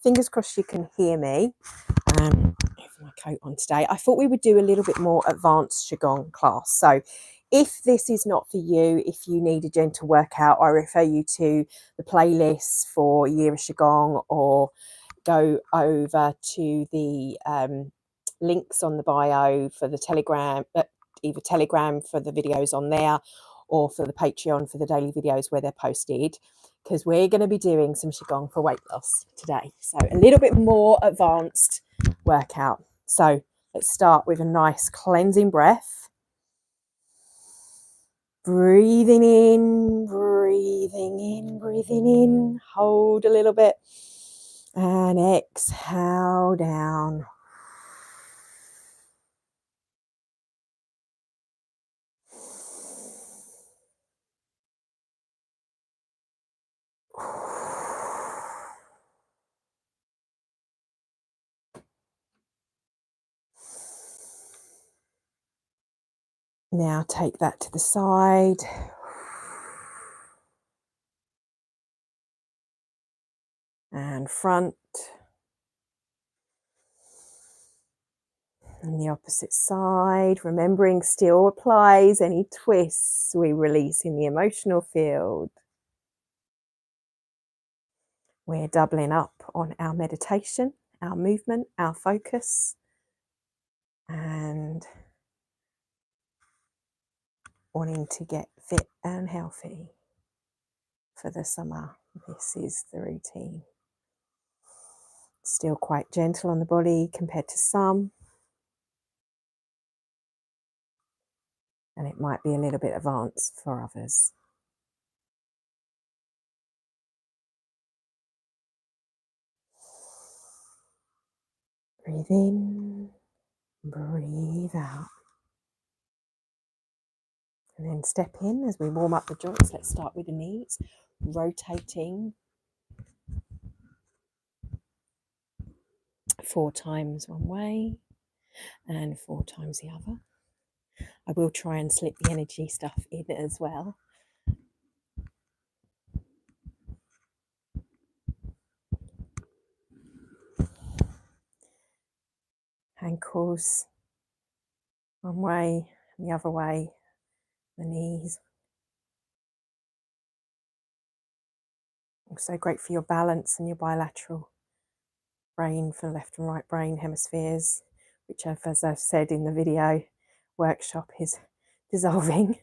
fingers crossed you can hear me. I have my coat on today. I thought we would do a little bit more advanced Qigong class. So if this is not for you, if you need a gentle workout, I refer you to the playlist for Year of Qigong, or go over to the links on the bio for the Telegram, either Telegram for the videos on there, or for the Patreon for the daily videos where they're posted, because we're going to be doing some Qigong for weight loss today. So a little bit more advanced workout. So let's start with a nice cleansing breath. Breathing in, breathing in, breathing in. Hold a little bit and exhale down. Now take that to the side. And front. And the opposite side. Remembering still applies any twists we release in the emotional field. We're doubling up on our meditation, our movement, our focus, and wanting to get fit and healthy for the summer. This is the routine. Still quite gentle on the body compared to some. And it might be a little bit advanced for others. Breathe in, breathe out. And then step in as we warm up the joints. Let's start with the knees, rotating 4 times one way and 4 times the other. I will try and slip the energy stuff in as well. Ankles one way and the other way, the knees. Also great for your balance and your bilateral brain, for left and right brain hemispheres, which, as I've said in the video workshop, is dissolving.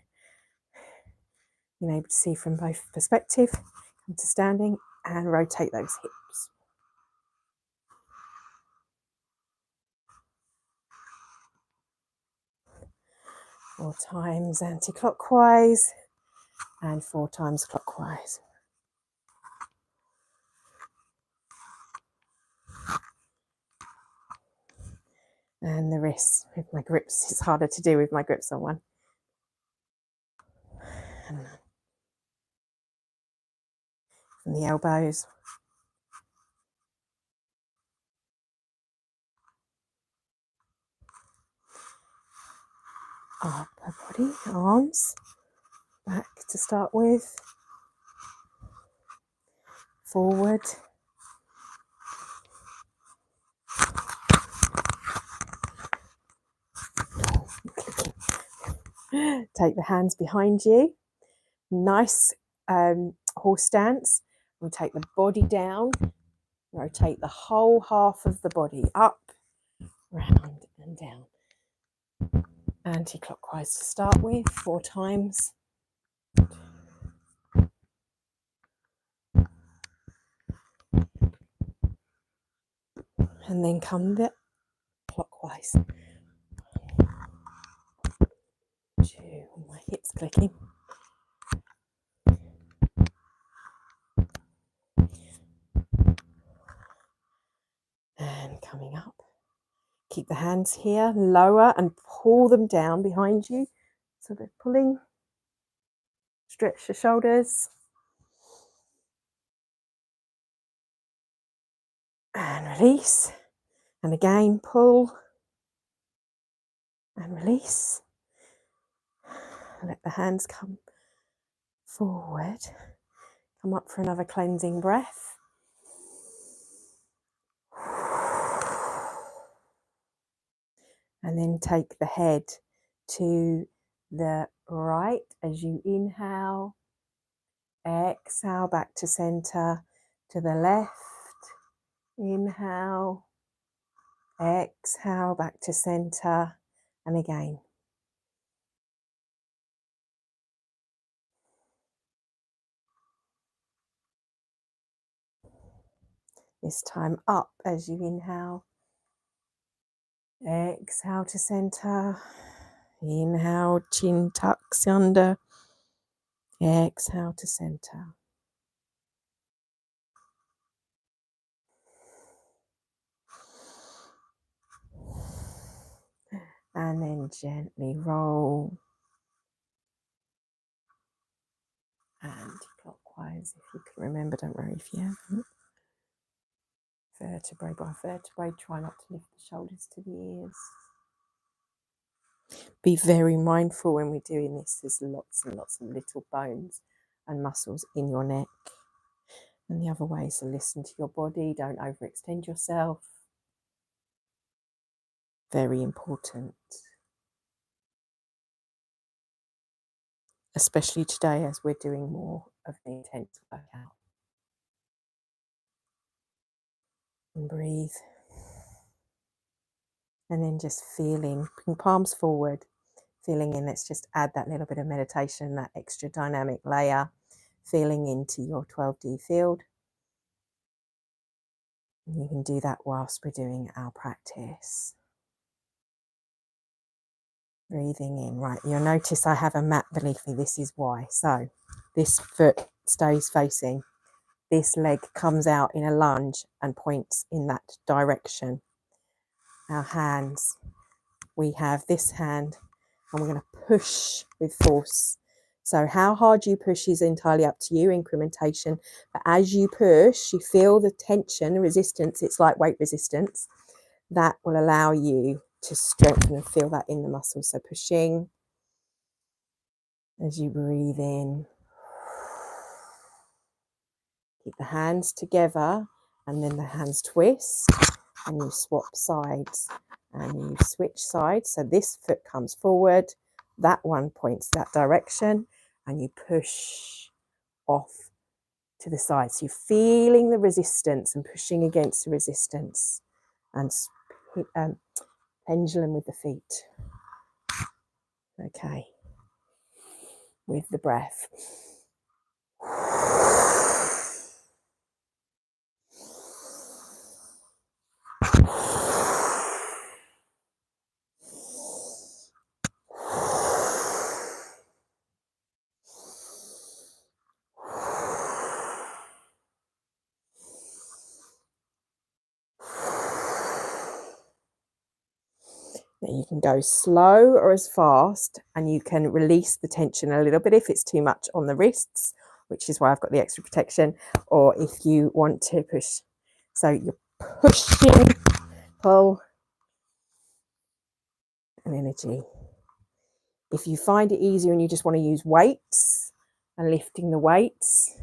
Being able to see from both perspective, come to standing and rotate those hips. Four times anti-clockwise and 4 times clockwise. And the wrists with my grips. It's harder to do with my grips on one. And from the elbows. Upper body, arms, back to start with. Forward. Take the hands behind you. Nice horse stance. We'll take the body down. Rotate the whole half of the body up, round and down. Anti-clockwise to start with, 4 times. And then come the clockwise. 2, my hips clicking. And coming up. Keep the hands here, lower and pull them down behind you. So they're pulling. Stretch the shoulders. And release. And again, pull. And release. Let the hands come forward. Come up for another cleansing breath. And then take the head to the right as you inhale. Exhale back to center, to the left. Inhale. Exhale back to center. And again. This time up as you inhale. Exhale to center. Inhale, chin tucks under. Exhale to center. And then gently roll. Anti-clockwise, if you can remember, don't worry if you haven't. Vertebrae by vertebrae, try not to lift the shoulders to the ears. Be very mindful when we're doing this. There's lots and lots of little bones and muscles in your neck. And the other way, so listen to your body, don't overextend yourself. Very important. Especially today as we're doing more of the intense workout. And breathe. And then just feeling, bring palms forward, feeling in. Let's just add that little bit of meditation, that extra dynamic layer, feeling into your 12D field. And you can do that whilst we're doing our practice. Breathing in. Right, you'll notice I have a mat beneath me. This is why. So this foot stays facing. This leg comes out in a lunge and points in that direction. Our hands. We have this hand and we're going to push with force. So how hard you push is entirely up to you, incrementation. But as you push, you feel the tension, the resistance. It's like weight resistance. That will allow you to strengthen and feel that in the muscles. So pushing as you breathe in. Keep the hands together and then the hands twist and you swap sides and you switch sides. So this foot comes forward, that one points that direction and you push off to the side. So you're feeling the resistance and pushing against the resistance and pendulum with the feet. Okay, with the breath. Now you can go slow or as fast, and you can release the tension a little bit if it's too much on the wrists, which is why I've got the extra protection, or if you want to push. So you're pushing, pull, and energy. If you find it easier and you just want to use weights and lifting the weights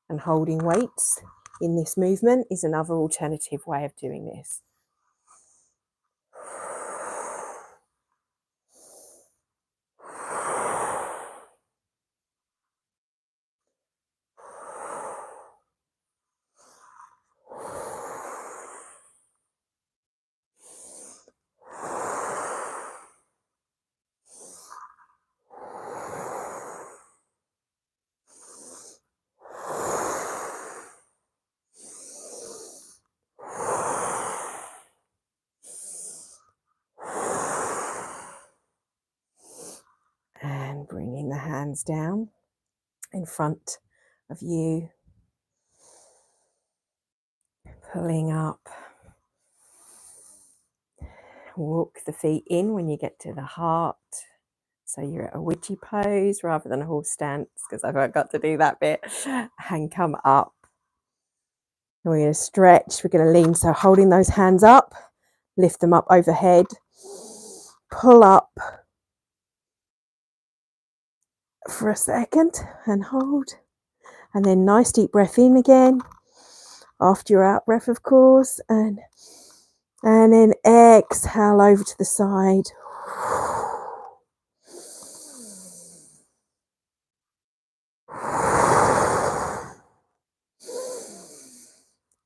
and holding weights in this movement is another alternative way of doing this. And bringing the hands down in front of you, pulling up. Walk the feet in when you get to the heart. So you're at a witchy pose rather than a horse stance, because I forgot to do that bit. And come up. And we're going to stretch. We're going to lean. So holding those hands up, lift them up overhead. Pull up for a second and hold. And then nice deep breath in again. After your out breath, of course. And And then exhale over to the side.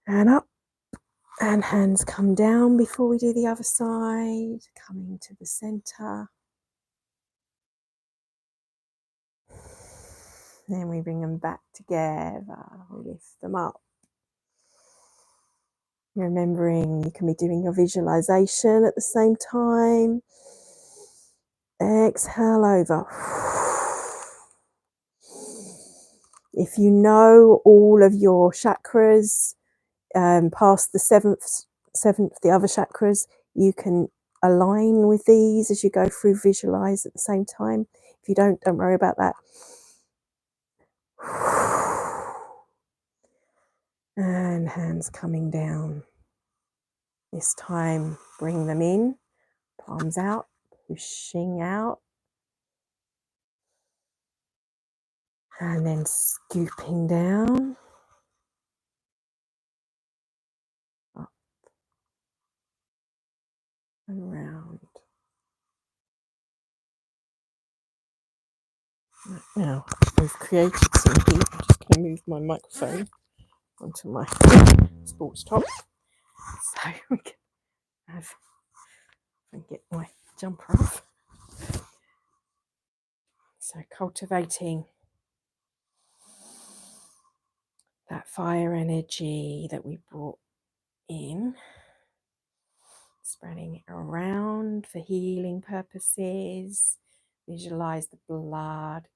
And up. And hands come down before we do the other side, coming to the center. Then we bring them back together, we lift them up. Remembering you can be doing your visualization at the same time. Exhale over. If you know all of your chakras, past the seventh, the other chakras, you can align with these as you go through visualize at the same time. If you don't worry about that. And hands coming down. This time, bring them in, palms out, pushing out. And then scooping down. Up and round. Right, now, we've created some heat. I'm just going to move my microphone onto my sports top. So we can have, and get my jumper off. So cultivating that fire energy that we brought in, spreading it around for healing purposes. Visualize the blood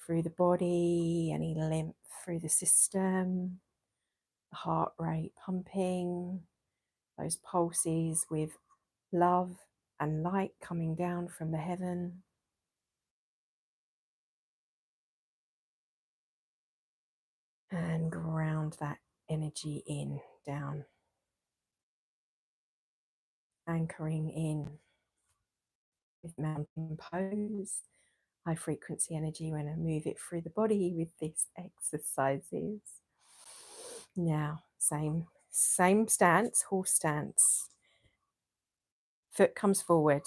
through the body, any lymph through the system, the heart rate pumping, those pulses with love and light coming down from the heaven. And ground that energy in, down. Anchoring in with mountain pose. High frequency energy when I move it through the body with these exercises. Now, same stance, horse stance. Foot comes forward.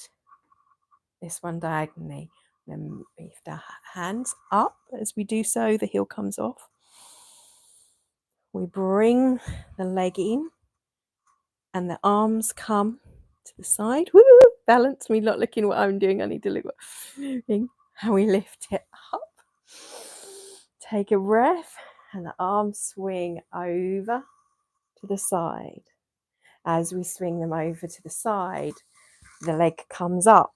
This one diagonally. Then lift the hands up. As we do so, the heel comes off. We bring the leg in and the arms come to the side. Woo! Balance me, not looking what I'm doing. I need to look what I'm doing. And we lift it up. Take a breath and the arms swing over to the side. As we swing them over to the side, the leg comes up.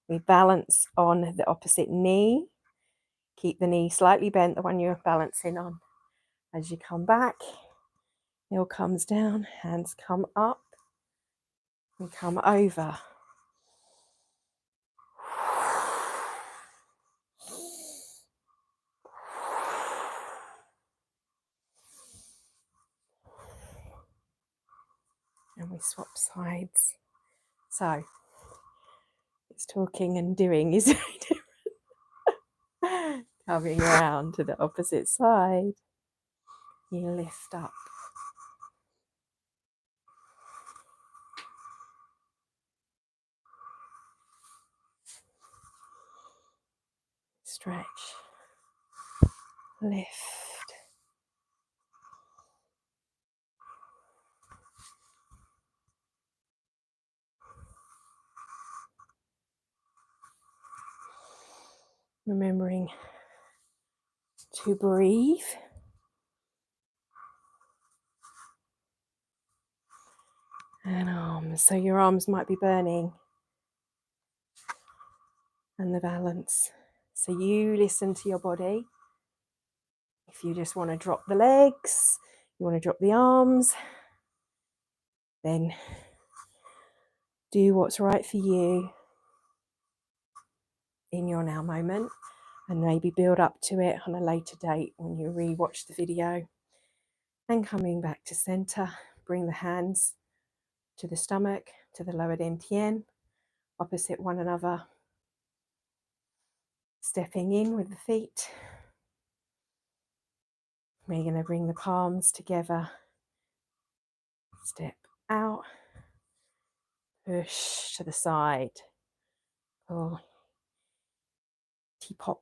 We balance on the opposite knee. Keep the knee slightly bent, the one you're balancing on. As you come back, heel comes down, hands come up. We come over. And we swap sides. So, it's talking and doing is very different. Coming around to the opposite side. You lift up. Stretch. Lift. Remembering to breathe. And arms. So your arms might be burning. And the balance. So you listen to your body. If you just want to drop the legs, you want to drop the arms, then do what's right for you in your now moment, and maybe build up to it on a later date when you re-watch the video. And coming back to center, bring the hands to the stomach, to the lower dantian, opposite one another. Stepping in with the feet. We're going to bring the palms together. Step out. Push to the side. Oh, teapot.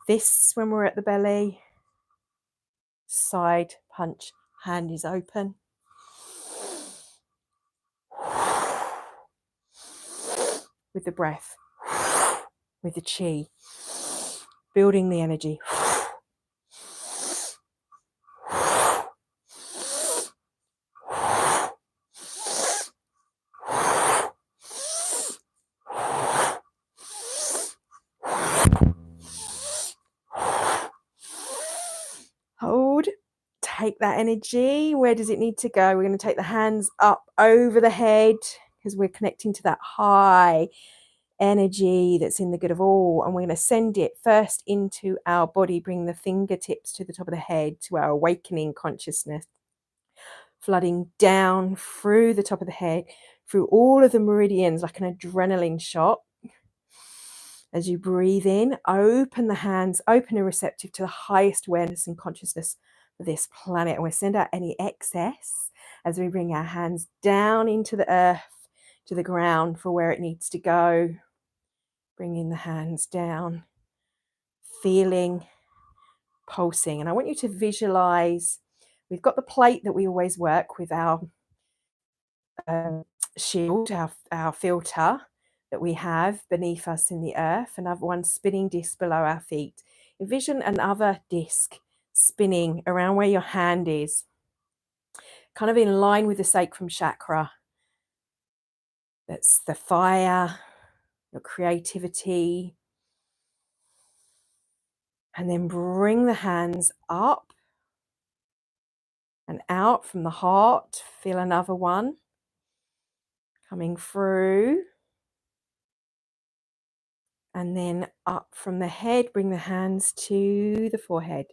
This, when we're at the belly, side punch, hand is open. With the breath, with the chi, building the energy. Hold, take that energy. Where does it need to go? We're going to take the hands up over the head because we're connecting to that high energy that's in the good of all, and we're going to send it first into our body. Bring the fingertips to the top of the head, to our awakening consciousness, flooding down through the top of the head, through all of the meridians like an adrenaline shot. As you breathe in, open the hands, open and receptive to the highest awareness and consciousness of this planet, and we'll send out any excess as we bring our hands down into the earth, to the ground for where it needs to go. Bringing the hands down, feeling, pulsing. And I want you to visualize, we've got the plate that we always work with, our shield, our filter that we have beneath us in the earth, another one spinning disc below our feet. Envision another disc spinning around where your hand is, kind of in line with the sacrum chakra. That's the fire, your creativity. And then bring the hands up and out from the heart. Feel another one coming through. And then up from the head, bring the hands to the forehead.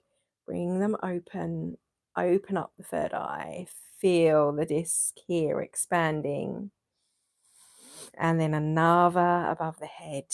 Bring them open. Open up the third eye. Feel the disc here expanding. And then another above the head.